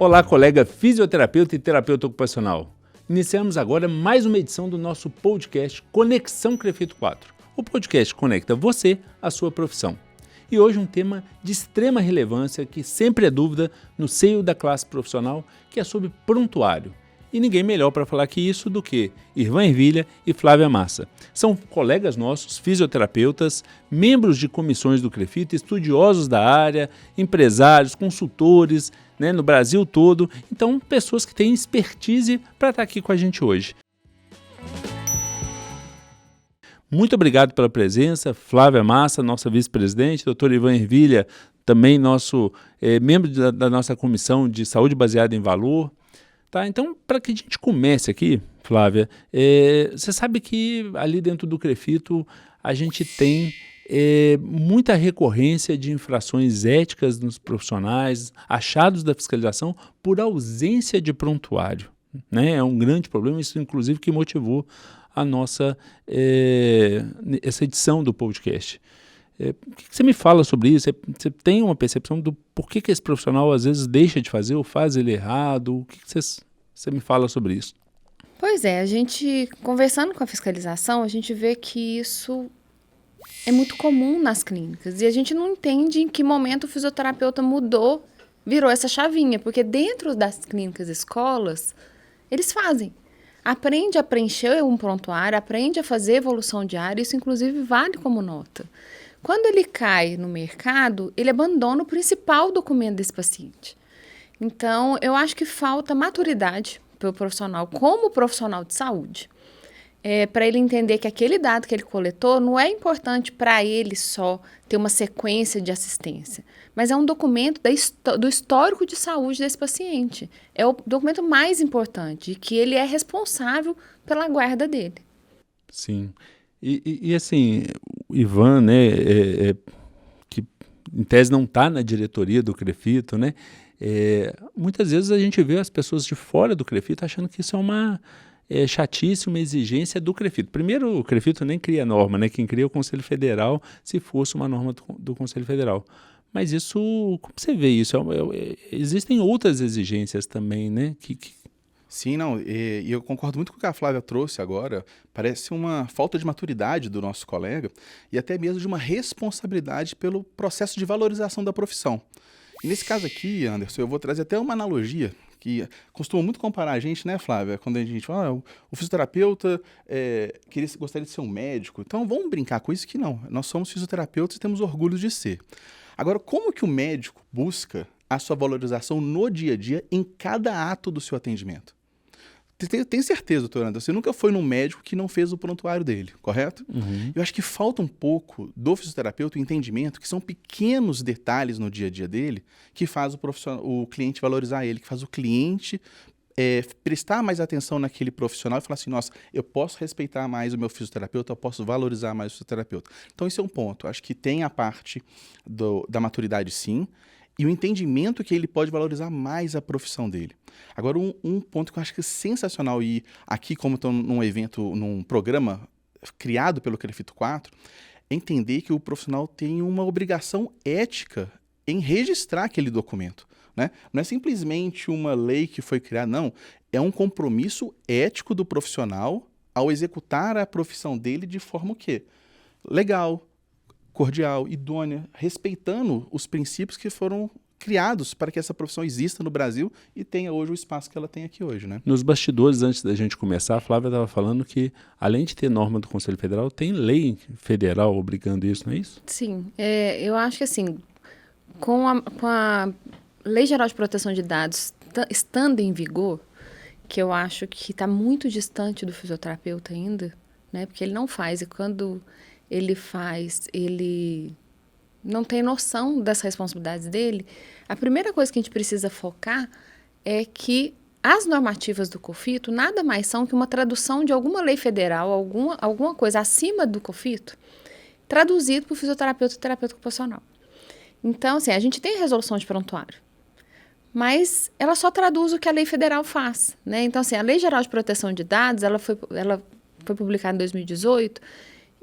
Olá, colega fisioterapeuta e terapeuta ocupacional. Iniciamos agora mais uma edição do nosso podcast Conexão Crefito 4. O podcast conecta você à sua profissão. E hoje um tema de extrema relevância que sempre é dúvida no seio da classe profissional, que é sobre prontuário. E ninguém melhor para falar que isso do que Irvan Ervilha e Flávia Massa. São colegas nossos, fisioterapeutas, membros de comissões do Crefito, estudiosos da área, empresários, consultores, no Brasil todo. Então, pessoas que têm expertise para estar aqui com a gente hoje. Muito obrigado pela presença, Flávia Massa, nossa vice-presidente, doutor Irvan Ervilha, também nosso membro da nossa comissão de saúde baseada em valor. Tá, então, para que a gente comece aqui, Flávia, você sabe que ali dentro do Crefito a gente tem muita recorrência de infrações éticas nos profissionais, achados da fiscalização por ausência de prontuário. Né? É um grande problema, isso inclusive que motivou a nossa essa edição do podcast. O que você me fala sobre isso? Você tem uma percepção do porquê que esse profissional às vezes deixa de fazer ou faz ele errado? O que você me fala sobre isso? Pois é, a gente, conversando com a fiscalização, a gente vê que isso é muito comum nas clínicas. E a gente não entende em que momento o fisioterapeuta virou essa chavinha. Porque dentro das clínicas e escolas, eles fazem. Aprende a preencher um prontuário, aprende a fazer evolução diária, isso inclusive vale como nota. Quando ele cai no mercado, ele abandona o principal documento desse paciente. Então, eu acho que falta maturidade para o profissional, como profissional de saúde, para ele entender que aquele dado que ele coletou não é importante para ele só ter uma sequência de assistência, mas é um documento do histórico de saúde desse paciente. É o documento mais importante, que ele é responsável pela guarda dele. Sim. E assim, o Ivan, que em tese não está na diretoria do Crefito, muitas vezes a gente vê as pessoas de fora do Crefito achando que isso é uma chatice, uma exigência do Crefito. Primeiro, o Crefito nem cria norma, Quem cria é o Conselho Federal, se fosse uma norma do Conselho Federal. Mas isso, como você vê isso? Existem outras exigências também, Sim, não, e eu concordo muito com o que a Flávia trouxe agora. Parece uma falta de maturidade do nosso colega e até mesmo de uma responsabilidade pelo processo de valorização da profissão. E nesse caso aqui, Anderson, eu vou trazer até uma analogia que costuma muito comparar a gente, Flávia? Quando a gente fala, o fisioterapeuta gostaria de ser um médico. Então, vamos brincar com isso que não. Nós somos fisioterapeutas e temos orgulho de ser. Agora, como que o médico busca a sua valorização no dia a dia em cada ato do seu atendimento? Tenho certeza, doutor Anderson, você nunca foi num médico que não fez o prontuário dele, correto? Uhum. Eu acho que falta um pouco do fisioterapeuta o entendimento que são pequenos detalhes no dia a dia dele que faz o cliente valorizar ele, que faz o cliente prestar mais atenção naquele profissional e falar assim, nossa, eu posso respeitar mais o meu fisioterapeuta, eu posso valorizar mais o fisioterapeuta. Então, esse é um ponto. Acho que tem a parte da maturidade, sim, e o entendimento que ele pode valorizar mais a profissão dele. Agora, um ponto que eu acho que é sensacional, e aqui, como estou num evento, num programa criado pelo Crefito 4, é entender que o profissional tem uma obrigação ética em registrar aquele documento. Não é simplesmente uma lei que foi criada, não. É um compromisso ético do profissional ao executar a profissão dele de forma o quê? Legal, cordial, idônea, respeitando os princípios que foram criados para que essa profissão exista no Brasil e tenha hoje o espaço que ela tem aqui hoje, Nos bastidores, antes da gente começar, a Flávia estava falando que, além de ter norma do Conselho Federal, tem lei federal obrigando isso, não é isso? Sim, eu acho que assim, com a Lei Geral de Proteção de Dados estando em vigor, que eu acho que está muito distante do fisioterapeuta ainda, porque ele não faz, e quando ele faz, ele não tem noção das responsabilidades dele. A primeira coisa que a gente precisa focar é que as normativas do COFITO nada mais são que uma tradução de alguma lei federal, alguma coisa acima do COFITO, traduzido para o fisioterapeuta e terapeuta ocupacional. Então, assim, a gente tem resolução de prontuário, mas ela só traduz o que a lei federal faz, Então, assim, a Lei Geral de Proteção de Dados, ela foi publicada em 2018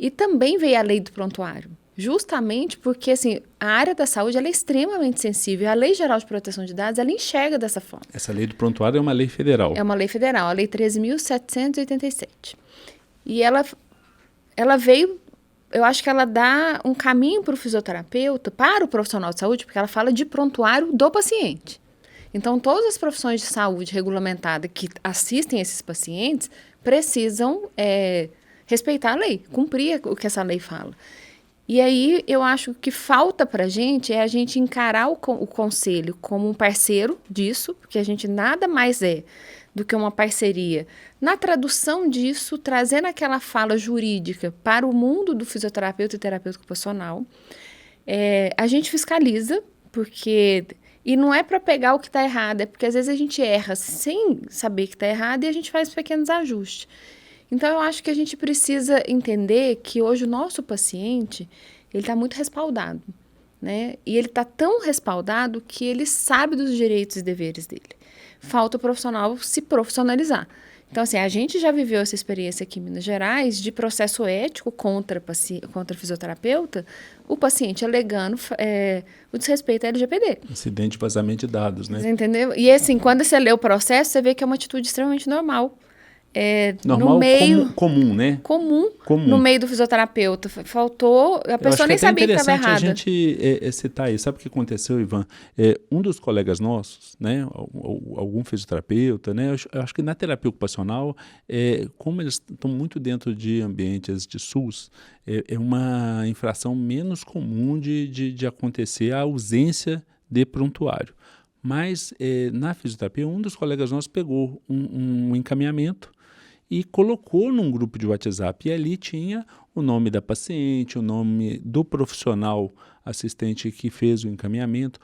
e também veio a lei do prontuário, justamente porque, assim, a área da saúde ela é extremamente sensível. A Lei Geral de Proteção de Dados, ela enxerga dessa forma. Essa lei do prontuário é uma lei federal. É uma lei federal, a Lei 13.787. E ela veio, eu acho que ela dá um caminho para o fisioterapeuta, para o profissional de saúde, porque ela fala de prontuário do paciente. Então, todas as profissões de saúde regulamentadas que assistem esses pacientes precisam respeitar a lei, cumprir o que essa lei fala. E aí, eu acho que falta para a gente é a gente encarar o conselho como um parceiro disso, porque a gente nada mais é do que uma parceria. Na tradução disso, trazendo aquela fala jurídica para o mundo do fisioterapeuta e terapeuta ocupacional, a gente fiscaliza, porque... E não é para pegar o que está errado, é porque às vezes a gente erra sem saber que está errado e a gente faz pequenos ajustes. Então, eu acho que a gente precisa entender que hoje o nosso paciente, ele está muito respaldado, né? E ele está tão respaldado que ele sabe dos direitos e deveres dele. Falta o profissional se profissionalizar. Então, assim, a gente já viveu essa experiência aqui em Minas Gerais de processo ético contra fisioterapeuta, o paciente alegando o desrespeito à LGPD. Incidente de vazamento de dados, né? Você entendeu? E, assim, quando você lê o processo, você vê que é uma atitude extremamente normal. Normal, no meio, comum, né? Comum. No meio do fisioterapeuta. Faltou, a pessoa nem sabia que estava errada. É interessante a gente citar isso. Sabe o que aconteceu, Ivan? Um dos colegas nossos, né, algum fisioterapeuta, né, eu acho que na terapia ocupacional, como eles estão muito dentro de ambientes de SUS, é uma infração menos comum de acontecer a ausência de prontuário. Mas na fisioterapia, um dos colegas nossos pegou um encaminhamento e colocou num grupo de WhatsApp. E ali tinha o nome da paciente, o nome do profissional assistente que fez o encaminhamento.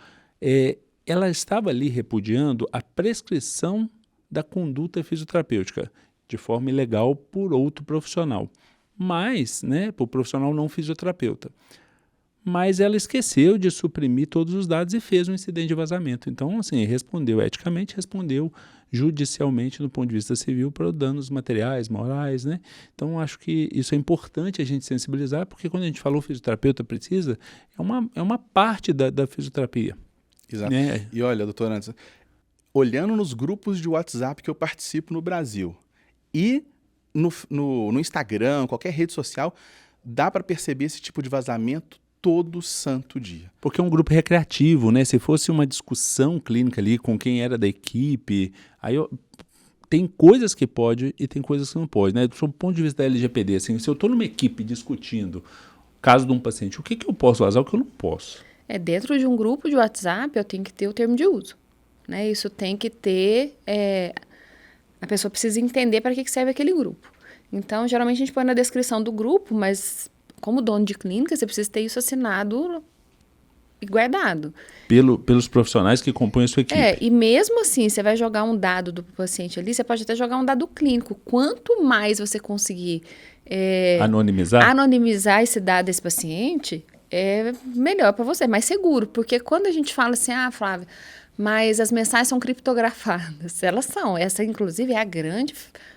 Ela estava ali repudiando a prescrição da conduta fisioterapêutica de forma ilegal por outro profissional, mas, né, por profissional não fisioterapeuta. Mas ela esqueceu de suprimir todos os dados e fez um incidente de vazamento. Então, assim, respondeu eticamente, respondeu judicialmente no ponto de vista civil para danos materiais, morais, né? Então, acho que isso é importante a gente sensibilizar, porque quando a gente falou fisioterapeuta precisa, é uma parte da fisioterapia. Exato. Né? E olha, doutor Anderson, olhando nos grupos de WhatsApp que eu participo no Brasil e no Instagram, qualquer rede social, dá para perceber esse tipo de vazamento todo santo dia. Porque é um grupo recreativo, né? Se fosse uma discussão clínica ali com quem era da equipe, tem coisas que pode e tem coisas que não pode, né? Do ponto de vista da LGPD, assim, se eu estou numa equipe discutindo o caso de um paciente, o que eu posso vazar, o que eu não posso? Dentro de um grupo de WhatsApp, eu tenho que ter o termo de uso, né? Isso tem que ter... a pessoa precisa entender para que serve aquele grupo. Então, geralmente a gente põe na descrição do grupo, mas... Como dono de clínica, você precisa ter isso assinado e guardado. Pelos profissionais que compõem a sua equipe. E mesmo assim, você vai jogar um dado do paciente ali, você pode até jogar um dado clínico. Quanto mais você conseguir anonimizar esse dado desse paciente, é melhor para você, mais seguro. Porque quando a gente fala assim, Flávia, mas as mensagens são criptografadas. Elas são. Essa, inclusive, é a grande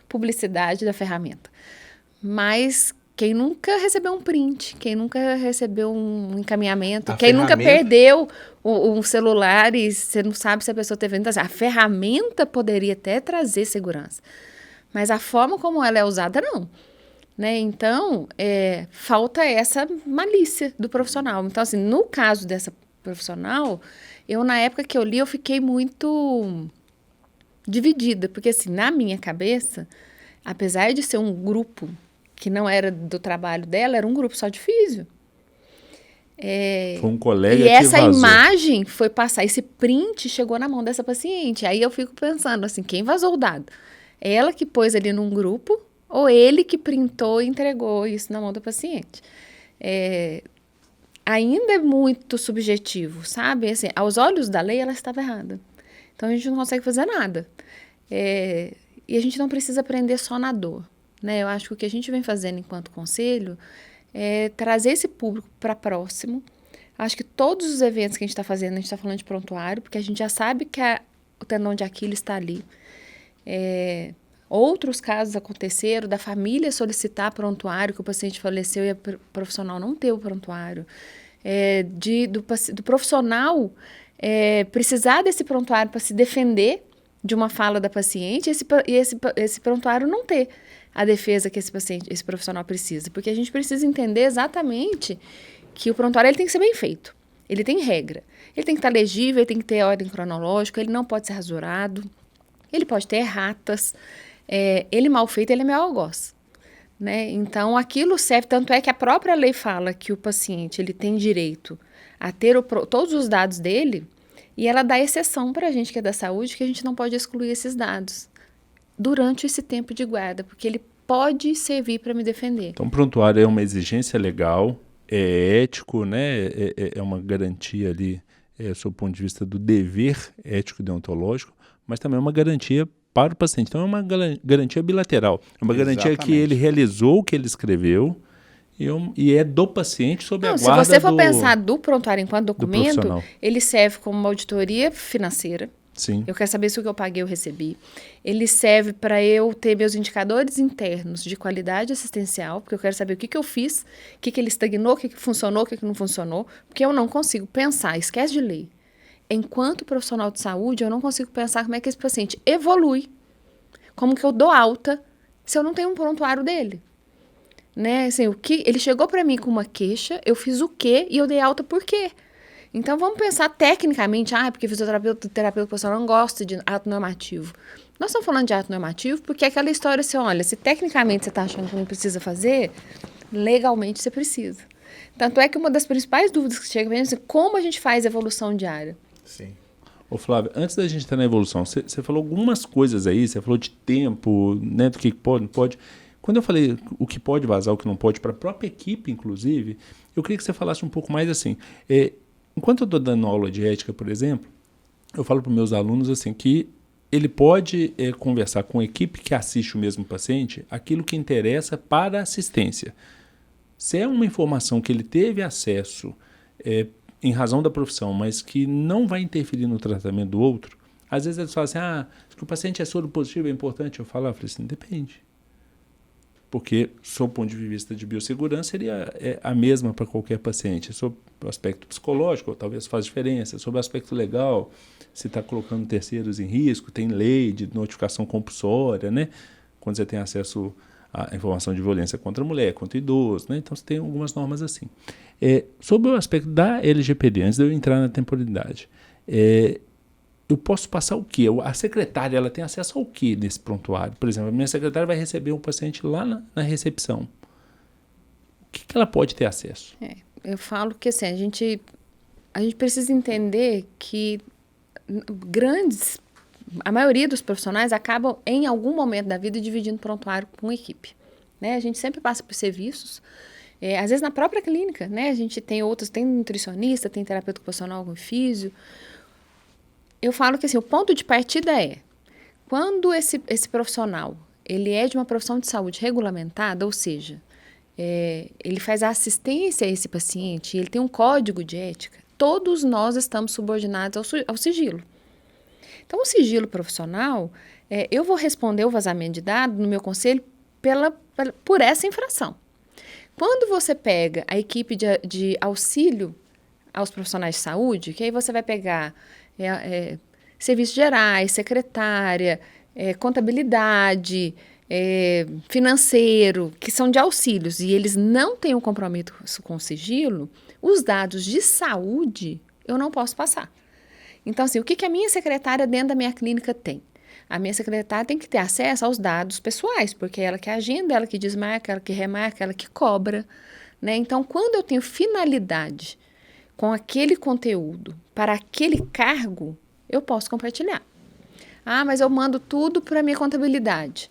publicidade da ferramenta. Mas... Quem nunca recebeu um print, quem nunca recebeu um encaminhamento, quem nunca perdeu um celular e você não sabe se a pessoa teve... Então, assim, a ferramenta poderia até trazer segurança, mas a forma como ela é usada, não. Né? Então, falta essa malícia do profissional. Então, assim, no caso dessa profissional, na época que eu li, eu fiquei muito dividida, porque, assim, na minha cabeça, apesar de ser um grupo que não era do trabalho dela, era um grupo só de físio. Foi um colega que vazou. E essa imagem foi passar, esse print chegou na mão dessa paciente. Aí eu fico pensando assim, quem vazou o dado? Ela que pôs ali num grupo ou ele que printou e entregou isso na mão da paciente? Ainda é muito subjetivo, sabe? Assim, aos olhos da lei, ela estava errada. Então, a gente não consegue fazer nada. E a gente não precisa aprender só na dor. Né? Eu acho que o que a gente vem fazendo enquanto conselho é trazer esse público para próximo. Acho que todos os eventos que a gente está fazendo, a gente está falando de prontuário, porque a gente já sabe que o tendão de Aquiles está ali. Outros casos aconteceram da família solicitar prontuário, que o paciente faleceu e o profissional não ter o prontuário. Do profissional precisar desse prontuário para se defender de uma fala da paciente e esse prontuário não ter a defesa que esse profissional precisa. Porque a gente precisa entender exatamente que o prontuário ele tem que ser bem feito. Ele tem regra. Ele tem que estar legível, ele tem que ter ordem cronológica, ele não pode ser rasurado, ele pode ter erratas. Ele mal feito, ele é meu algoz. Né? Então, aquilo serve, tanto é que a própria lei fala que o paciente ele tem direito a ter todos os dados dele, e ela dá exceção para a gente que é da saúde, que a gente não pode excluir esses dados durante esse tempo de guarda, porque ele pode servir para me defender. Então, o prontuário é uma exigência legal, é ético, né? É uma garantia ali, sob o ponto de vista do dever ético e deontológico, mas também é uma garantia para o paciente. Então, é uma garantia bilateral. É uma garantia que ele realizou o que ele escreveu e é do paciente sob a guarda do... Se você for pensar do prontuário enquanto documento, ele serve como uma auditoria financeira. Sim. Eu quero saber se o que eu paguei eu recebi. Ele serve para eu ter meus indicadores internos de qualidade assistencial, porque eu quero saber o que eu fiz, o que ele estagnou, o que funcionou, o que não funcionou, porque eu não consigo pensar, esquece de ler. Enquanto profissional de saúde, eu não consigo pensar como é que esse paciente evolui, como que eu dou alta se eu não tenho um prontuário dele. Né? Assim, ele chegou para mim com uma queixa, eu fiz o quê e eu dei alta por quê? Então, vamos pensar tecnicamente, porque fisioterapeuta, terapeuta profissional não gosta de ato normativo. Nós estamos falando de ato normativo porque é aquela história assim, olha, se tecnicamente você está achando que não precisa fazer, legalmente você precisa. Tanto é que uma das principais dúvidas que chega é como a gente faz evolução diária. Sim. Ô Flávio, antes da gente entrar na evolução, você falou algumas coisas aí, você falou de tempo, né, do que pode, não pode. Quando eu falei o que pode vazar, o que não pode, para a própria equipe, inclusive, eu queria que você falasse um pouco mais assim. Enquanto eu estou dando aula de ética, por exemplo, eu falo para os meus alunos assim, que ele pode conversar com a equipe que assiste o mesmo paciente aquilo que interessa para a assistência. Se é uma informação que ele teve acesso em razão da profissão, mas que não vai interferir no tratamento do outro, às vezes eles falam assim, que o paciente é soro positivo, é importante. Eu falei assim, depende. Porque, sob o ponto de vista de biossegurança, seria a mesma para qualquer paciente. Sob o aspecto psicológico, talvez faz diferença. Sob o aspecto legal, se está colocando terceiros em risco, tem lei de notificação compulsória, né? Quando você tem acesso à informação de violência contra a mulher, contra o idoso, né? Então, você tem algumas normas assim. Sobre o aspecto da LGPD, antes de eu entrar na temporalidade, eu posso passar o quê? A secretária ela tem acesso ao quê nesse prontuário? Por exemplo, a minha secretária vai receber um paciente lá na recepção. O que ela pode ter acesso? Eu falo que assim, a gente precisa entender que a maioria dos profissionais acabam em algum momento da vida dividindo prontuário com equipe. Né? A gente sempre passa por serviços, às vezes na própria clínica, né? A gente tem outros, tem nutricionista, tem terapeuta ocupacional com físio. Eu falo que assim, o ponto de partida quando esse profissional ele é de uma profissão de saúde regulamentada, ou seja, ele faz a assistência a esse paciente, ele tem um código de ética, todos nós estamos subordinados ao sigilo. Então, o sigilo profissional, eu vou responder o vazamento de dados no meu conselho por essa infração. Quando você pega a equipe de auxílio aos profissionais de saúde, que aí você vai pegar serviços gerais, secretária, contabilidade, financeiro, que são de auxílios, e eles não têm um compromisso com o sigilo, os dados de saúde eu não posso passar. Então, assim, o que a minha secretária dentro da minha clínica tem? A minha secretária tem que ter acesso aos dados pessoais, porque é ela que agenda, ela que desmarca, ela que remarca, ela que cobra, né? Então, quando eu tenho finalidade com aquele conteúdo para aquele cargo, eu posso compartilhar. Mas eu mando tudo para a minha contabilidade.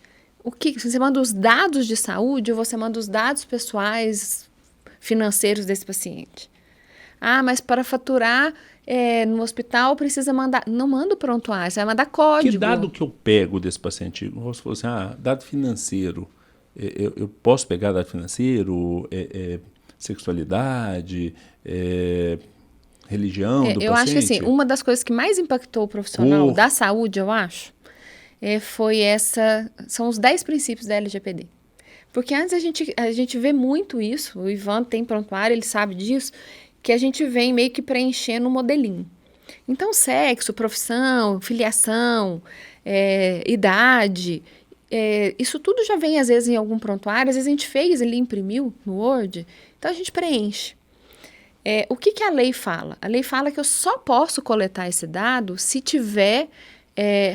Você manda os dados de saúde ou você manda os dados pessoais financeiros desse paciente? Mas para faturar no hospital precisa mandar... Não manda o prontuário, você vai mandar código. Que dado que eu pego desse paciente? Você falou assim, dado financeiro. Eu posso pegar dado financeiro, sexualidade, religião do paciente? Eu acho que assim, uma das coisas que mais impactou o profissional da saúde, eu acho, são os 10 princípios da LGPD. Porque antes a gente vê muito isso, o Ivan tem prontuário, ele sabe disso, que a gente vem meio que preenchendo um modelinho. Então, sexo, profissão, filiação, idade, isso tudo já vem, às vezes, em algum prontuário, às vezes a gente fez, ele imprimiu no Word, então a gente preenche. O que a lei fala? A lei fala que eu só posso coletar esse dado se tiver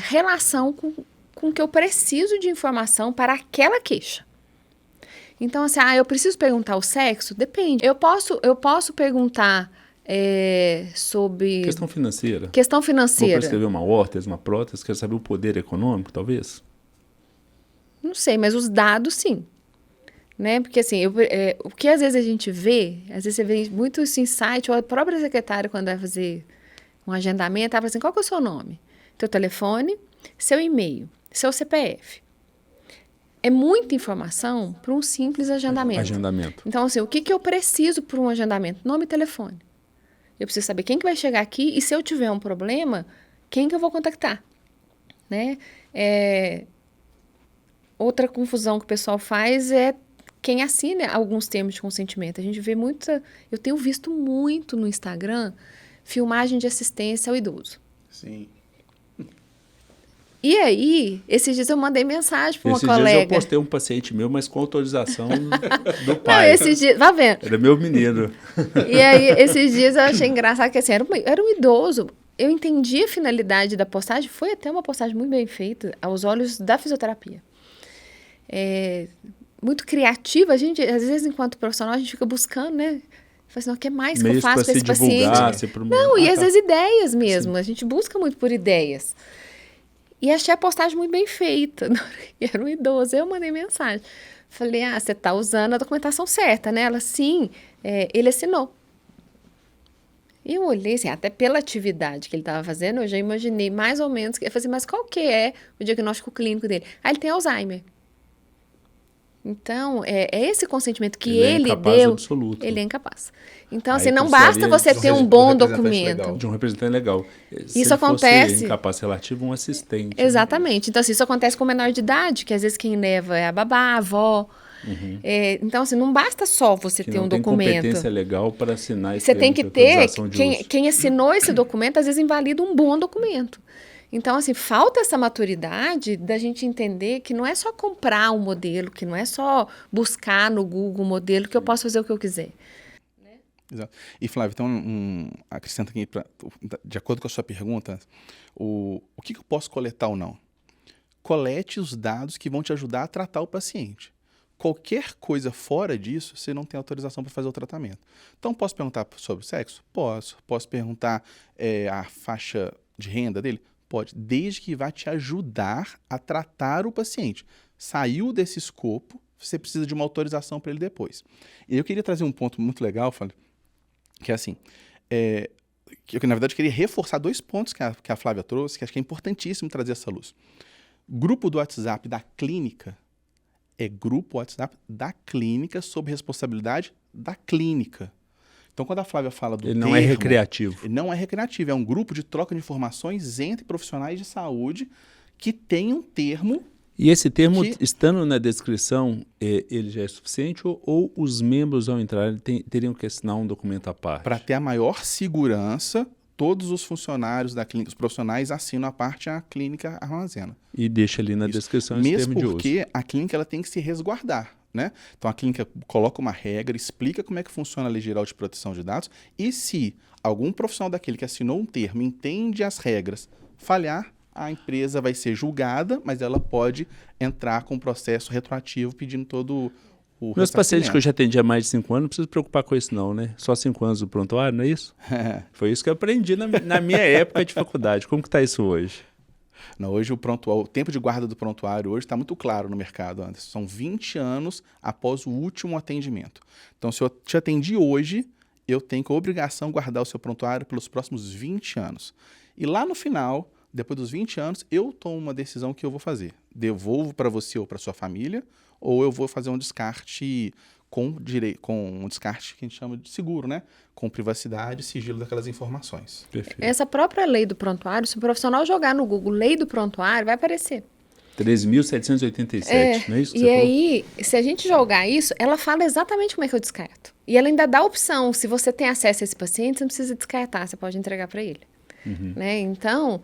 relação com o que eu preciso de informação para aquela queixa. Então, assim, eu preciso perguntar o sexo? Depende. Eu posso perguntar sobre... Questão financeira. Questão financeira. Vou prescrever uma órtese, uma prótese, quero saber o poder econômico, talvez? Não sei, mas os dados, sim. Né? Porque, assim, o que às vezes a gente vê, às vezes você vê muito isso em site, ou a própria secretária, quando vai fazer um agendamento, ela fala assim, qual que é o seu nome? Teu telefone, seu e-mail, seu CPF. É muita informação para um simples agendamento. Então, assim, o que eu preciso para um agendamento? Nome e telefone. Eu preciso saber quem que vai chegar aqui e, se eu tiver um problema, quem que eu vou contactar. Né? Outra confusão que o pessoal faz é quem assina alguns termos de consentimento. A gente vê eu tenho visto muito no Instagram filmagem de assistência ao idoso. Sim. E aí, esses dias eu mandei mensagem para uma colega. Esses dias eu postei um paciente meu, mas com autorização do pai. Não, esses dias, vai vendo. Era meu menino. E aí, esses dias eu achei engraçado que assim, era um idoso. Eu entendi a finalidade da postagem, foi até uma postagem muito bem feita, aos olhos da fisioterapia. Muito criativa, a gente, às vezes, enquanto profissional, a gente fica buscando, né? Fala assim, o que mais que eu faço para esse paciente? Não, e às vezes ideias mesmo. Sim. A gente busca muito por ideias. E achei a postagem muito bem feita. Era um idoso. Eu mandei mensagem. Falei, você está usando a documentação certa, né? Ela, sim, ele assinou. E eu olhei, assim, até pela atividade que ele estava fazendo, eu já imaginei mais ou menos. Eu falei assim, mas qual que é o diagnóstico clínico dele? Ele tem Alzheimer. Então, é esse consentimento que ele deu. Absoluto. Ele é incapaz. Então, assim, não basta você ter um bom documento. De um representante legal. Isso acontece. Se incapaz relativo, um assistente. Exatamente. Né? Então, assim, isso acontece com o menor de idade, que às vezes quem leva é a babá, a avó. Uhum. Então, assim, não basta só você ter um documento. Tem competência legal para assinar esse Você tem que ter. Quem assinou esse documento, às vezes, invalida um bom documento. Então, assim, falta essa maturidade da gente entender que não é só comprar um modelo, que não é só buscar no Google um modelo que eu posso fazer o que eu quiser. Né? Exato. E, Flávia, então, acrescenta aqui, de acordo com a sua pergunta, o que eu posso coletar ou não? Colete os dados que vão te ajudar a tratar o paciente. Qualquer coisa fora disso, você não tem autorização para fazer o tratamento. Então, posso perguntar sobre o sexo? Posso. Posso perguntar a faixa de renda dele? Pode, desde que vá te ajudar a tratar o paciente. Saiu desse escopo, você precisa de uma autorização para ele depois. E eu queria trazer um ponto muito legal, Flávia, que é assim, que eu, na verdade, queria reforçar 2 pontos que a Flávia trouxe, que acho que é importantíssimo trazer essa luz. Grupo do WhatsApp da clínica é grupo WhatsApp da clínica sob responsabilidade da clínica. Então, quando a Flávia fala do Ele não é recreativo. Ele não é recreativo, é um grupo de troca de informações entre profissionais de saúde que tem um termo... E esse termo, estando na descrição, ele já é suficiente ou os membros, ao entrar, teriam que assinar um documento à parte? Para ter a maior segurança, todos os funcionários da clínica, os profissionais assinam a parte, a clínica armazena. E deixa ali na descrição esse termo de uso. Mesmo porque a clínica ela tem que se resguardar. Né? Então, a clínica coloca uma regra, explica como é que funciona a Lei Geral de Proteção de Dados e se algum profissional daquele que assinou um termo entende as regras falhar, a empresa vai ser julgada, mas ela pode entrar com um processo retroativo pedindo todo o Meus pacientes que eu já atendi há mais de 5 anos, não preciso preocupar com isso não, né? Só 5 anos do prontuário, não é isso? Foi isso que eu aprendi na minha época de faculdade. Como que está isso hoje? Não, hoje o tempo de guarda do prontuário hoje está muito claro no mercado, Anderson. São 20 anos após o último atendimento. Então, se eu te atendi hoje, eu tenho a obrigação de guardar o seu prontuário pelos próximos 20 anos. E lá no final, depois dos 20 anos, eu tomo uma decisão que eu vou fazer. Devolvo para você ou para sua família, ou eu vou fazer um descarte com um descarte que a gente chama de seguro, né? Com privacidade e sigilo daquelas informações. Perfeito. Essa própria lei do prontuário, se o profissional jogar no Google lei do prontuário, vai aparecer. 13.787, não é isso que E você aí, se a gente jogar isso, ela fala exatamente como é que eu descarto. E ela ainda dá a opção, se você tem acesso a esse paciente, você não precisa descartar, você pode entregar para ele. Né? Então,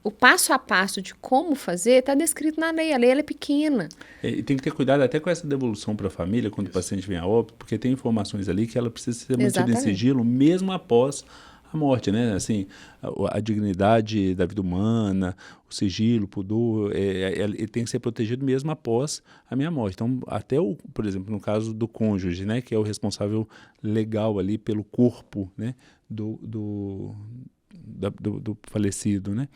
o passo a passo de como fazer está descrito na lei. A lei ela é pequena. E tem que ter cuidado até com essa devolução para a família, quando o paciente vem a óbito, porque tem informações ali que ela precisa ser mantida em sigilo, mesmo após a morte, né? Assim, a dignidade da vida humana, o sigilo, o pudor, ele tem que ser protegido mesmo após a minha morte. Então, até, por exemplo, no caso do cônjuge, né? Que é o responsável legal ali pelo corpo, né? Do falecido, né?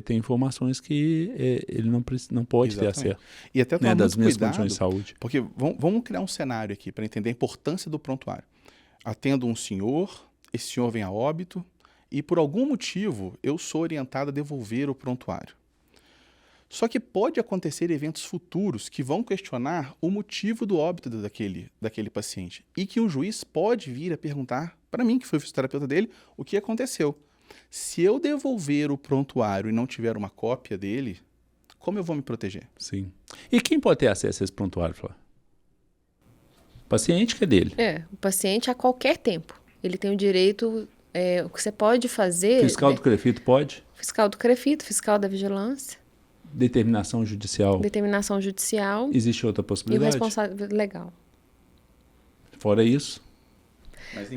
Tem informações que ele não pode ter acesso. E até tomar das muito minhas cuidado, condições de saúde. Porque vamos criar um cenário aqui para entender a importância do prontuário. Atendo um senhor, esse senhor vem a óbito e por algum motivo eu sou orientado a devolver o prontuário. Só que pode acontecer eventos futuros que vão questionar o motivo do óbito daquele paciente e que o juiz pode vir a perguntar para mim, que foi o fisioterapeuta dele, o que aconteceu. Se eu devolver o prontuário e não tiver uma cópia dele, como eu vou me proteger? Sim. E quem pode ter acesso a esse prontuário, Flávio? O paciente que é dele. O paciente a qualquer tempo. Ele tem o direito, o que você pode fazer... Fiscal do CREFITO pode? Fiscal do CREFITO, fiscal da vigilância. Determinação judicial. Determinação judicial. Existe outra E o possibilidade? responsável legal. Fora isso?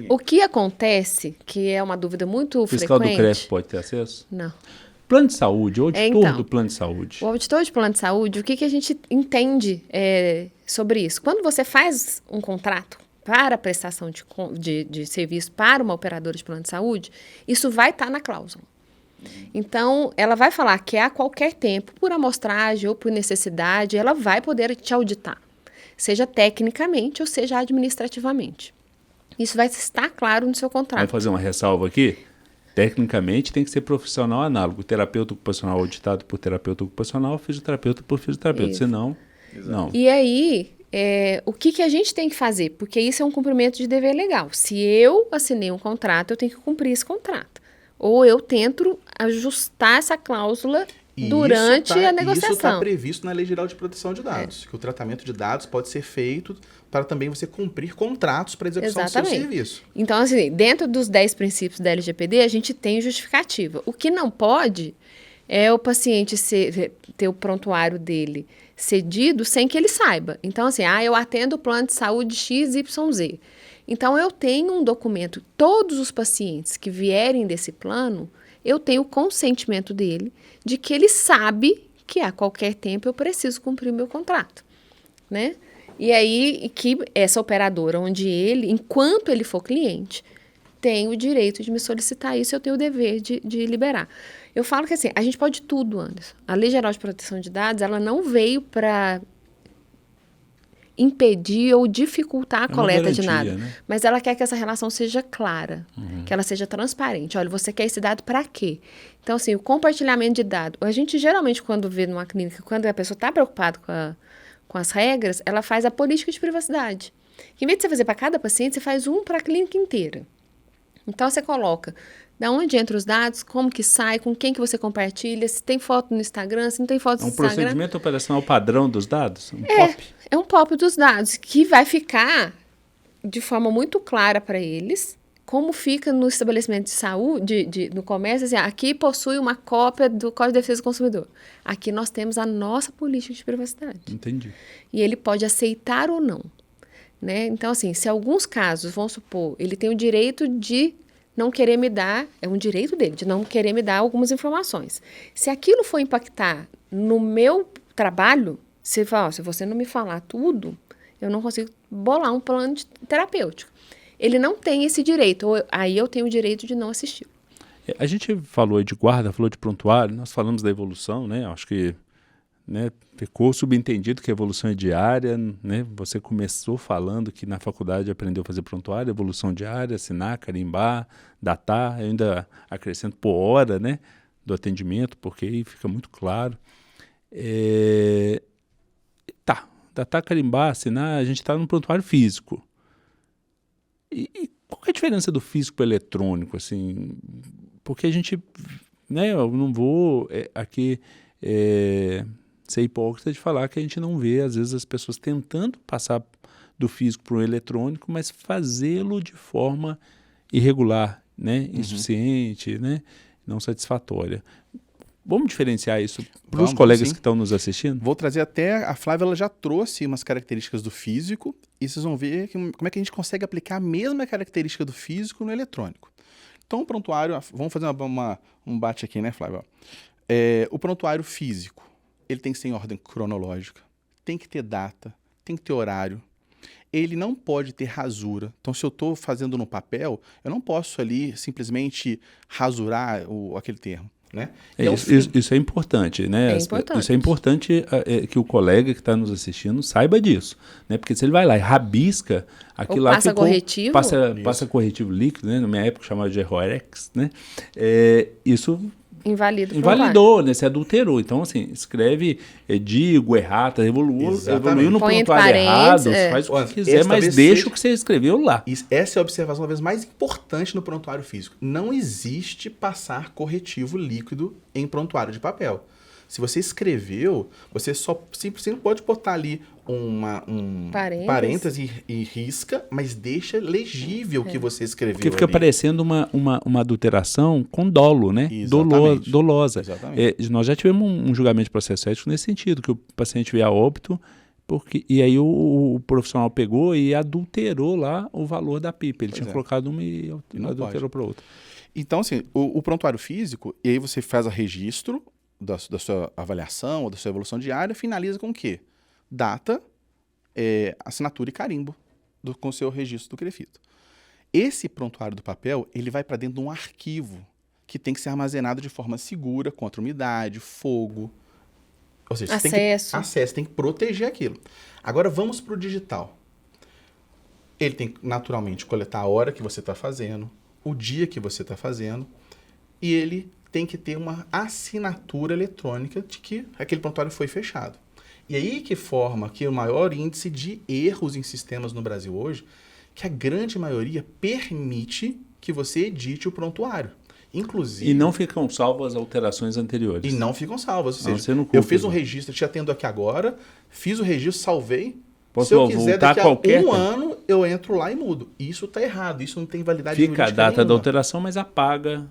O que acontece, que é uma dúvida muito Fiscal frequente... do CREF pode ter acesso? Não. Plano de saúde, o auditor do plano de saúde. O auditor de plano de saúde, o que a gente entende sobre isso? Quando você faz um contrato para a prestação de serviço para uma operadora de plano de saúde, isso vai estar na cláusula. Então, ela vai falar que a qualquer tempo, por amostragem ou por necessidade, ela vai poder te auditar, seja tecnicamente ou seja administrativamente. Isso vai estar claro no seu contrato. Vai fazer uma ressalva aqui? Tecnicamente tem que ser profissional análogo. Terapeuta ocupacional auditado por terapeuta ocupacional, fisioterapeuta por fisioterapeuta. Isso. Senão, não. E aí, o que a gente tem que fazer? Porque isso é um cumprimento de dever legal. Se eu assinei um contrato, eu tenho que cumprir esse contrato. Ou eu tento ajustar essa cláusula durante a negociação. Isso está previsto na Lei Geral de Proteção de Dados, que o tratamento de dados pode ser feito para também você cumprir contratos para execução do seu serviço. Então, assim, dentro dos 10 princípios da LGPD, a gente tem justificativa. O que não pode é o paciente ter o prontuário dele cedido sem que ele saiba. Então, assim, eu atendo o plano de saúde XYZ. Então, eu tenho um documento, todos os pacientes que vierem desse plano, eu tenho o consentimento dele de que ele sabe que a qualquer tempo eu preciso cumprir o meu contrato, né? E aí, que essa operadora, onde ele, enquanto ele for cliente, tem o direito de me solicitar isso, eu tenho o dever de liberar. Eu falo que assim, a gente pode tudo, Anderson. A Lei Geral de Proteção de Dados, ela não veio para impedir ou dificultar a coleta de nada. Né? Mas ela quer que essa relação seja clara, que ela seja transparente. Olha, você quer esse dado para quê? Então, assim, o compartilhamento de dados. A gente, geralmente, quando vê numa clínica, quando a pessoa está preocupada com as regras, ela faz a política de privacidade. Que, em vez de você fazer para cada paciente, você faz um para a clínica inteira. Então, você coloca da onde entram os dados, como que sai, com quem que você compartilha, se tem foto no Instagram, se não tem foto no Instagram. É um procedimento operacional padrão dos dados? POP? É um POP dos dados, que vai ficar de forma muito clara para eles, como fica no estabelecimento de saúde, no comércio, assim, aqui possui uma cópia do Código de Defesa do Consumidor. Aqui nós temos a nossa política de privacidade. Entendi. E ele pode aceitar ou não. Né? Então, assim, se alguns casos, vamos supor, ele tem o direito de não querer me dar, é um direito dele, de não querer me dar algumas informações. Se aquilo for impactar no meu trabalho, se você não me falar tudo, eu não consigo bolar um plano terapêutico. Ele não tem esse direito, aí eu tenho o direito de não assisti-lo. A gente falou de guarda, falou de prontuário, nós falamos da evolução, né? Acho que ficou subentendido que a evolução é diária, né? Você começou falando que na faculdade aprendeu a fazer prontuário, evolução diária, assinar, carimbar, datar, eu ainda acrescento por hora, né, do atendimento, porque aí fica muito claro. datar, carimbar, assinar, a gente está no prontuário físico. E qual que é a diferença do físico para o eletrônico, assim? Porque a gente, né, eu não vou aqui ser hipócrita de falar que a gente não vê, às vezes, as pessoas tentando passar do físico para o eletrônico, mas fazê-lo de forma irregular, né, insuficiente, né, não satisfatória. Vamos diferenciar isso para os colegas que estão nos assistindo? Vou trazer até, a Flávia ela já trouxe umas características do físico, e vocês vão ver como é que a gente consegue aplicar a mesma característica do físico no eletrônico. Então, o prontuário, vamos fazer um bate aqui, né, Flávia? O prontuário físico, ele tem que ser em ordem cronológica, tem que ter data, tem que ter horário, ele não pode ter rasura. Então, se eu estou fazendo no papel, eu não posso ali simplesmente rasurar aquele termo. Né? Isso é importante, né? Isso é importante que o colega que está nos assistindo saiba disso, né? Porque se ele vai lá e rabisca aquilo lá, passa corretivo, passa corretivo líquido, né? Na minha época chamava de Errorex, né? Isso invalidou, né? Se adulterou. Então, assim, escreve digo, errata, evoluiu no prontuário errado, faz o que quiser, mas deixa o que você escreveu lá. Essa é a observação talvez mais importante no prontuário físico. Não existe passar corretivo líquido em prontuário de papel. Se você escreveu, você só simplesmente pode botar ali um parêntese e risca, mas deixa legível o que você escreveu. Porque fica parecendo uma adulteração com dolo, né? Dolosa. Nós já tivemos um julgamento de processo ético nesse sentido, que o paciente veio a óbito, e aí o profissional pegou e adulterou lá o valor da PIP. Ele tinha colocado uma e adulterou para outra. Então, assim, o prontuário físico, e aí você faz o registro da sua avaliação ou da sua evolução diária, finaliza com o quê? Data, assinatura e carimbo com o seu registro do CREFITO. Esse prontuário do papel, ele vai para dentro de um arquivo que tem que ser armazenado de forma segura contra umidade, fogo. Ou seja, você tem que proteger aquilo. Agora vamos para o digital. Ele tem que naturalmente coletar a hora que você está fazendo, o dia que você está fazendo, e ele tem que ter uma assinatura eletrônica de que aquele prontuário foi fechado. E aí que forma que o maior índice de erros em sistemas no Brasil hoje, que a grande maioria permite que você edite o prontuário. Inclusive... E não ficam salvas as alterações anteriores. E não ficam salvas. Ou seja, eu fiz um registro, te atendo aqui agora, fiz o registro, salvei. Se eu quiser, daqui a um ano, eu entro lá e mudo. Isso está errado, isso não tem validade jurídica nenhuma. Fica a data da nenhuma. alteração, mas apaga...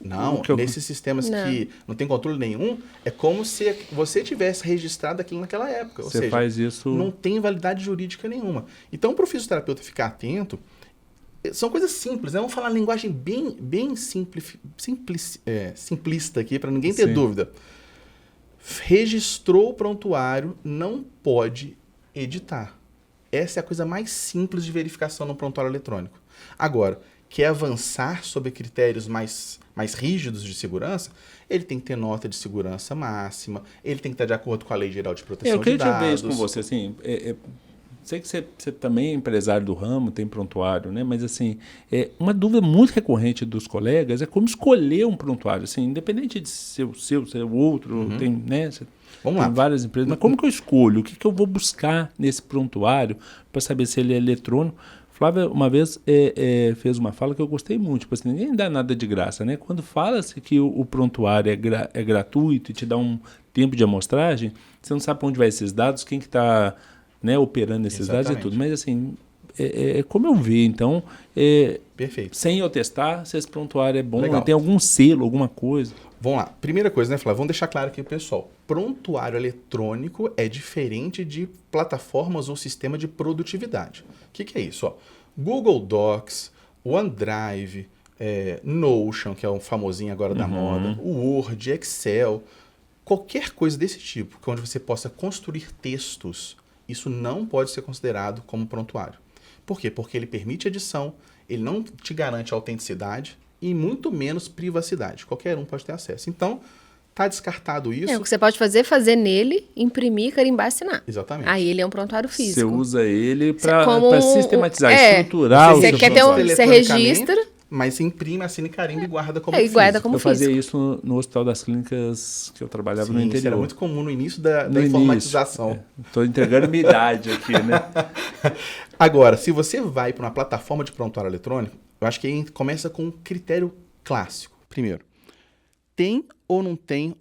Não, nesses sistemas que não tem controle nenhum, é como se você tivesse registrado aquilo naquela época. Ou seja, faz isso... não tem validade jurídica nenhuma. Então, para o fisioterapeuta ficar atento, são coisas simples, né? Vamos falar uma linguagem bem simplista aqui, para ninguém ter dúvida. Registrou o prontuário, não pode editar. Essa é a coisa mais simples de verificação no prontuário eletrônico. Agora, quer avançar sobre critérios mais rígidos de segurança, ele tem que ter nota de segurança máxima, ele tem que estar de acordo com a Lei Geral de Proteção de Dados. Eu queria ver isso com você, assim, sei que você também é empresário do ramo, tem prontuário, né? Mas, assim, uma dúvida muito recorrente dos colegas é como escolher um prontuário, assim, independente de ser o outro, tem, né? Tem várias empresas, mas como que eu escolho? O que eu vou buscar nesse prontuário para saber se ele é eletrônico? Flávia, uma vez, fez uma fala que eu gostei muito. Tipo assim, ninguém dá nada de graça, né? Quando fala-se que o prontuário é gratuito e te dá um tempo de amostragem, você não sabe para onde vai esses dados, quem que está, né, operando esses dados e tudo. Mas, assim, como eu vi, então, perfeito. Sem eu testar, se esse prontuário é bom, tem algum selo, alguma coisa. Vamos lá. Primeira coisa, né, Flávio? Vamos deixar claro aqui, pessoal. Prontuário eletrônico é diferente de plataformas ou sistema de produtividade. O que é isso? Ó, Google Docs, OneDrive, Notion, que é um famosinho agora da moda, Word, Excel, qualquer coisa desse tipo, onde você possa construir textos, isso não pode ser considerado como prontuário. Por quê? Porque ele permite edição, ele não te garante autenticidade, e muito menos privacidade. Qualquer um pode ter acesso. Então, está descartado isso. O que você pode fazer nele, imprimir, carimbar e assinar. Exatamente. Aí ele é um prontuário físico. Você usa ele para sistematizar, estruturar o seu Você registra, Mas você imprime, assina e carimba e guarda como E guarda físico. como Eu fazia físico. isso no Hospital das Clínicas que eu trabalhava no Sim, interior. isso era muito comum no início da No informatização. Estou entregando minha idade aqui, né? Agora, se você vai para uma plataforma de prontuário eletrônico, eu acho que aí começa com um critério clássico. Primeiro, tem ou não tem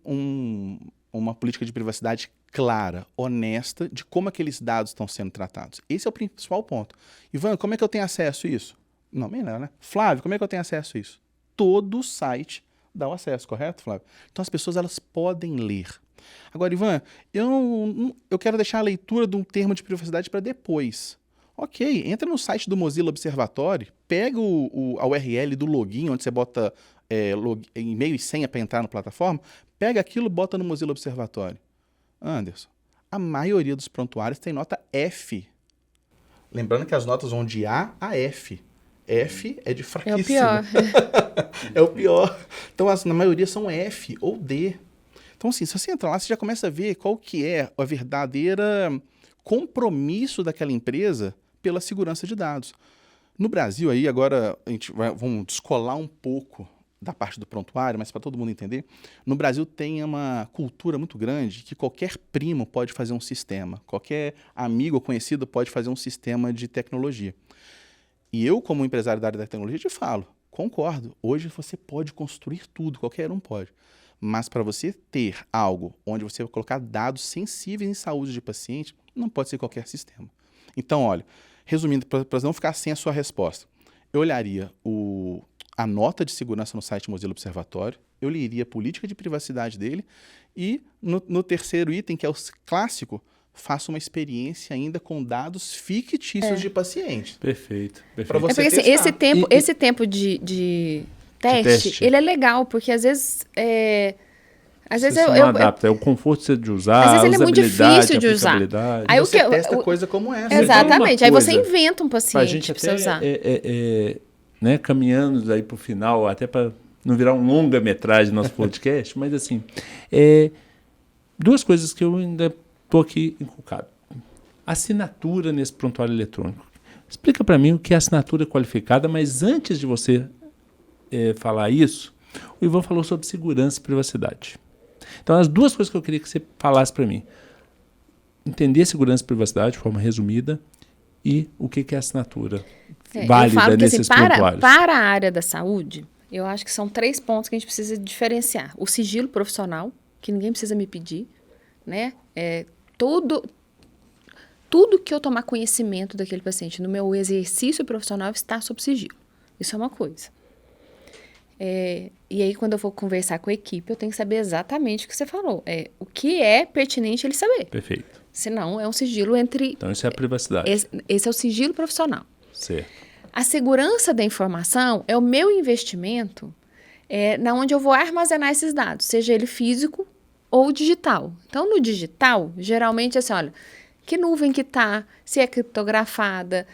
uma política de privacidade clara, honesta, de como aqueles dados estão sendo tratados? Esse é o principal ponto. Ivan, como é que eu tenho acesso a isso? Não, melhor, né? Flávio, como é que eu tenho acesso a isso? Todo site dá o acesso, correto, Flávio? Então as pessoas elas podem ler. Agora, Ivan, eu quero deixar a leitura de um termo de privacidade para depois. Ok, entra no site do Mozilla Observatory, pega a URL do login, onde você bota e-mail e senha para entrar na plataforma, pega aquilo e bota no Mozilla Observatory. Anderson, a maioria dos prontuários tem nota F. Lembrando que as notas vão de A a F. F é de fraquíssimo. É o pior. É o pior. Então, na maioria são F ou D. Então, assim, se você entra lá, você já começa a ver qual que é a verdadeira compromisso daquela empresa pela segurança de dados. No Brasil, aí, agora, vamos descolar um pouco da parte do prontuário, mas para todo mundo entender, no Brasil tem uma cultura muito grande que qualquer primo pode fazer um sistema, qualquer amigo ou conhecido pode fazer um sistema de tecnologia. E eu, como empresário da área da tecnologia, te falo, concordo, hoje você pode construir tudo, qualquer um pode. Mas para você ter algo onde você vai colocar dados sensíveis em saúde de paciente, não pode ser qualquer sistema. Então, olha, resumindo, para não ficar sem a sua resposta, eu olharia a nota de segurança no site Mozilla Observatório, eu leria a política de privacidade dele e no terceiro item, que é o clássico, faça uma experiência ainda com dados fictícios de paciente. Perfeito. Para você Porque assim, testar. esse tempo de teste, ele é legal, porque às vezes... Às vezes você não adapta, é o conforto de usar, às vezes ele é muito difícil de usar. Aí você testa coisa como essa. Exatamente, aí você coisa, inventa um pra paciente gente para você usar. Né, caminhando aí para o final, até para não virar um longa-metragem nosso podcast, mas assim, duas coisas que eu ainda estou aqui inculcado. Assinatura nesse prontuário eletrônico. Explica para mim o que é assinatura qualificada, mas antes de você falar isso, o Ivan falou sobre segurança e privacidade. Então, as duas coisas que eu queria que você falasse para mim. Entender segurança e privacidade de forma resumida e o que é assinatura válida eu falo que, nesses assim, prontuários. Para a área da saúde, eu acho que são 3 pontos que a gente precisa diferenciar. O sigilo profissional, que ninguém precisa me pedir, né? Tudo que eu tomar conhecimento daquele paciente no meu exercício profissional está sob sigilo. Isso é uma coisa. E aí, quando eu vou conversar com a equipe, eu tenho que saber exatamente o que você falou. O que é pertinente ele saber. Perfeito. Senão, é um sigilo entre... Então, isso é a privacidade. Esse é o sigilo profissional. Certo. A segurança da informação é o meu investimento na onde eu vou armazenar esses dados, seja ele físico ou digital. Então, no digital, geralmente, assim, olha, que nuvem que está, se é criptografada,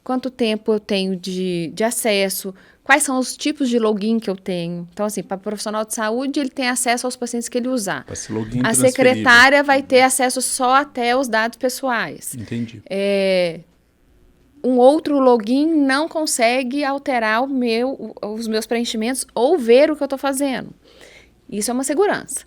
quanto tempo eu tenho de acesso, quais são os tipos de login que eu tenho. Então, assim, para o profissional de saúde, ele tem acesso aos pacientes que ele usar. A secretária vai ter acesso só até os dados pessoais. Entendi. Um outro login não consegue alterar os meus preenchimentos ou ver o que eu estou fazendo. Isso é uma segurança.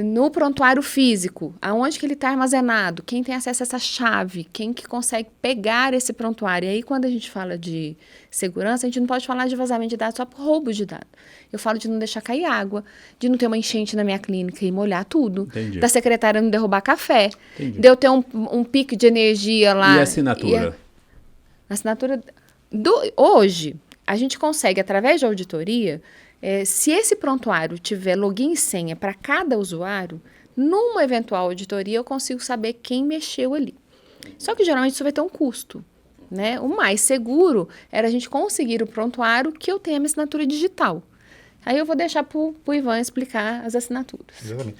No prontuário físico, aonde que ele está armazenado, quem tem acesso a essa chave, quem que consegue pegar esse prontuário. E aí, quando a gente fala de segurança, a gente não pode falar de vazamento de dados só por roubo de dados. Eu falo de não deixar cair água, de não ter uma enchente na minha clínica e molhar tudo, Entendi. da secretária não derrubar café, Entendi. de eu ter um pico de energia lá. E a assinatura? A assinatura... Hoje, a gente consegue, através de auditoria... se esse prontuário tiver login e senha para cada usuário, numa eventual auditoria eu consigo saber quem mexeu ali. Só que geralmente isso vai ter um custo, né? O mais seguro era a gente conseguir o prontuário que eu tenha minha assinatura digital. Aí eu vou deixar para o Ivan explicar as assinaturas. Exatamente.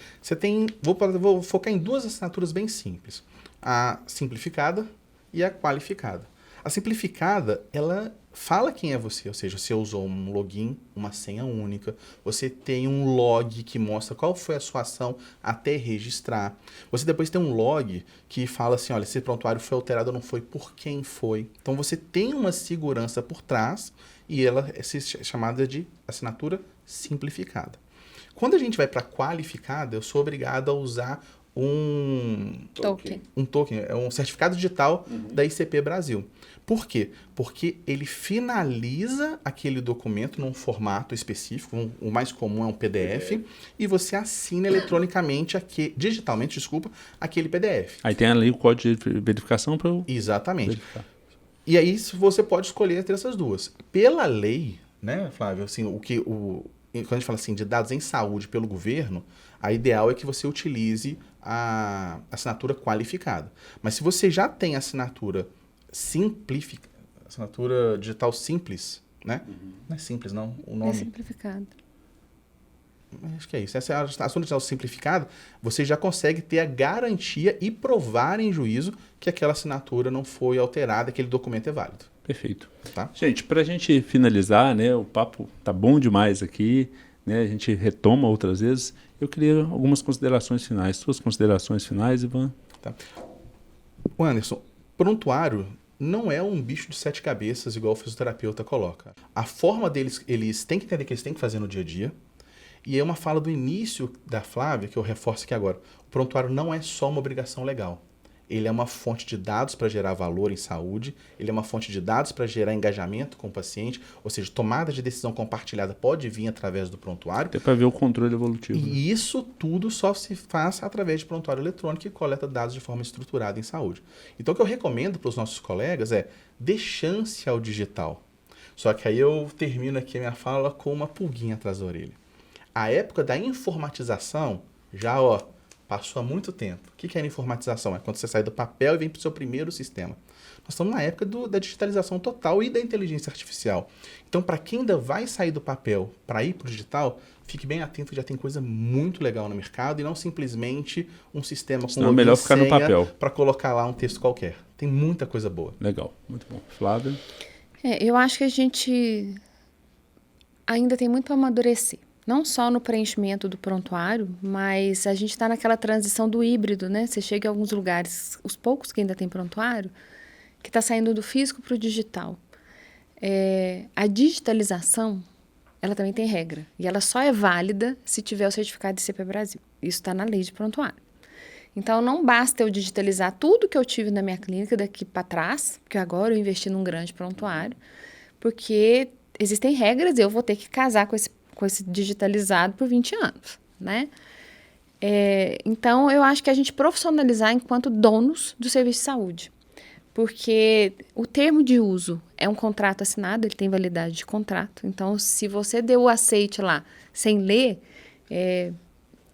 Vou focar em 2 assinaturas bem simples. A simplificada e a qualificada. A simplificada, ela fala quem é você, ou seja, você usou um login, uma senha única, você tem um log que mostra qual foi a sua ação até registrar. Você depois tem um log que fala assim, olha, esse prontuário foi alterado ou não foi, por quem foi. Então você tem uma segurança por trás e ela é chamada de assinatura simplificada. Quando a gente vai para qualificada, eu sou obrigado a usar um token, é um certificado digital da ICP Brasil. Por quê? Porque ele finaliza aquele documento num formato específico, o mais comum é um PDF, e você assina eletronicamente, digitalmente, aquele PDF. Aí tem ali o código de verificação para eu Exatamente. verificar. E aí você pode escolher entre essas duas. Pela lei, né, Flávio, assim, quando a gente fala assim de dados em saúde pelo governo, a ideal é que você utilize a assinatura qualificada. Mas se você já tem assinatura assinatura digital simples, né? Não é simples, não, o nome. É simplificado. Acho que é isso. Essa é a assinatura digital simplificada, você já consegue ter a garantia e provar em juízo que aquela assinatura não foi alterada, aquele documento é válido. Perfeito. Tá? Gente, para a gente finalizar, né, o papo tá bom demais aqui, né, a gente retoma outras vezes. Eu queria algumas considerações finais. Suas considerações finais, Ivan? Tá. O Anderson, prontuário não é um bicho de 7 cabeças igual o fisioterapeuta coloca. A forma deles, eles têm que entender que eles têm que fazer no dia a dia. E é uma fala do início da Flávia, que eu reforço aqui agora. O prontuário não é só uma obrigação legal. Ele é uma fonte de dados para gerar valor em saúde, ele é uma fonte de dados para gerar engajamento com o paciente, ou seja, tomada de decisão compartilhada pode vir através do prontuário. Até para ver o controle evolutivo. E né? isso tudo só se faz através de prontuário eletrônico que coleta dados de forma estruturada em saúde. Então o que eu recomendo para os nossos colegas é dê chance ao digital. Só que aí eu termino aqui a minha fala com uma pulguinha atrás da orelha. A época da informatização já, passou há muito tempo. O que é a informatização? É quando você sai do papel e vem para o seu primeiro sistema. Nós estamos na época da digitalização total e da inteligência artificial. Então, para quem ainda vai sair do papel para ir para o digital, fique bem atento que já tem coisa muito legal no mercado e não simplesmente um sistema com login, melhor ficar no papel para colocar lá um texto qualquer. Tem muita coisa boa. Legal, muito bom. Flávia? Eu acho que a gente ainda tem muito para amadurecer. Não só no preenchimento do prontuário, mas a gente está naquela transição do híbrido, né? Você chega em alguns lugares, os poucos que ainda tem prontuário, que está saindo do físico para o digital. A digitalização, ela também tem regra. E ela só é válida se tiver o certificado de ICP Brasil. Isso está na lei de prontuário. Então, não basta eu digitalizar tudo que eu tive na minha clínica daqui para trás, porque agora eu investi num grande prontuário, porque existem regras e eu vou ter que casar com esse digitalizado por 20 anos, né? Então, eu acho que a gente profissionalizar enquanto donos do serviço de saúde, porque o termo de uso é um contrato assinado, ele tem validade de contrato, então, se você deu o aceite lá sem ler,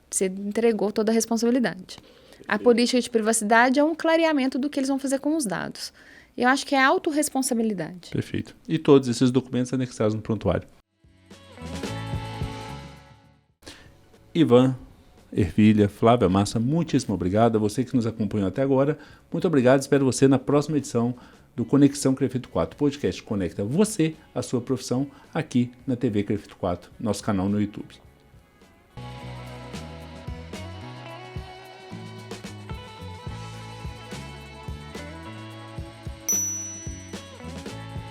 você entregou toda a responsabilidade. A política de privacidade é um clareamento do que eles vão fazer com os dados. Eu acho que é autorresponsabilidade. Perfeito. E todos esses documentos anexados no prontuário. Ivan, Ervilha, Flávia Massa, muitíssimo obrigado. A você que nos acompanhou até agora, muito obrigado. Espero você na próxima edição do Conexão Crefito 4. O podcast conecta você, a sua profissão, aqui na TV Crefito 4, nosso canal no YouTube.